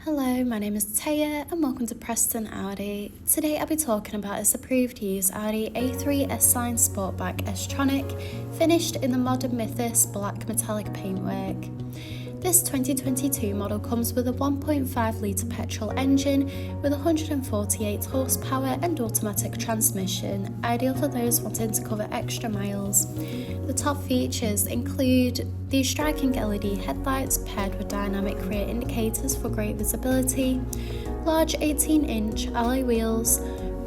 Hello, my name is Taya and welcome to Preston Audi. Today I'll be talking about this approved used Audi A3 S-Line Sportback S Tronic, finished in the modern Mythos Black metallic paintwork. This 2022 model comes with a 1.5 litre petrol engine with 148 horsepower and automatic transmission, ideal for those wanting to cover extra miles. The top features include these striking LED headlights paired with dynamic rear indicators for great visibility, large 18-inch alloy wheels,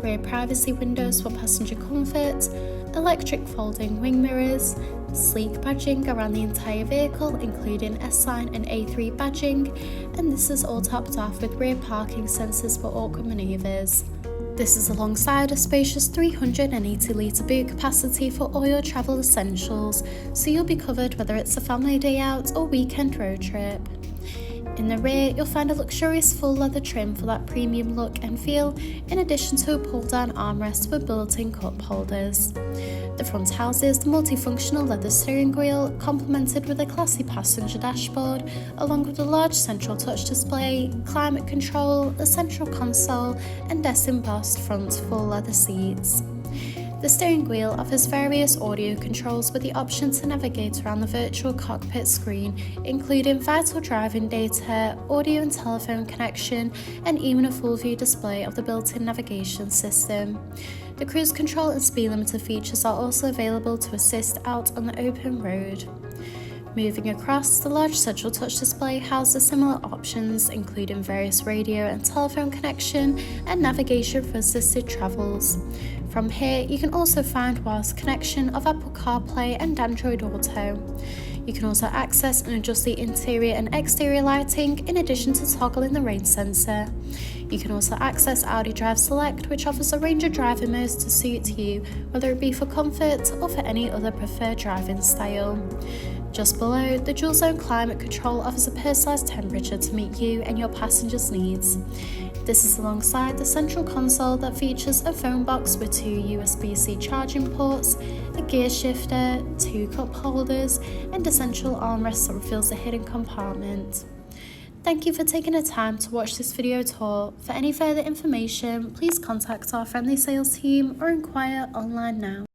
rear privacy windows for passenger comfort, electric folding wing mirrors, sleek badging around the entire vehicle including S-Line and A3 badging, and this is all topped off with rear parking sensors for awkward manoeuvres. This is alongside a spacious 380 litre boot capacity for all your travel essentials, so you'll be covered whether it's a family day out or weekend road trip. In the rear, you'll find a luxurious full leather trim for that premium look and feel, in addition to a pull-down armrest with built-in cup holders. The front houses the multifunctional leather steering wheel, complemented with a classy passenger dashboard, along with a large central touch display, climate control, a central console, and embossed front full leather seats. The steering wheel offers various audio controls with the option to navigate around the virtual cockpit screen, including vital driving data, audio and telephone connection, and even a full view display of the built-in navigation system. The cruise control and speed limiter features are also available to assist out on the open road. Moving across, the large central touch display houses similar options, including various radio and telephone connection and navigation for assisted travels. From here, you can also find wireless connection of Apple CarPlay and Android Auto. You can also access and adjust the interior and exterior lighting, in addition to toggling the rain sensor. You can also access Audi Drive Select, which offers a range of driving modes to suit you, whether it be for comfort or for any other preferred driving style. Just below, the dual zone climate control offers a personalised temperature to meet you and your passengers' needs. This is alongside the central console that features a phone box with 2 USB-C charging ports, a gear shifter, 2 cup holders, and a central armrest that reveals a hidden compartment. Thank you for taking the time to watch this video tour. For any further information, please contact our friendly sales team or inquire online now.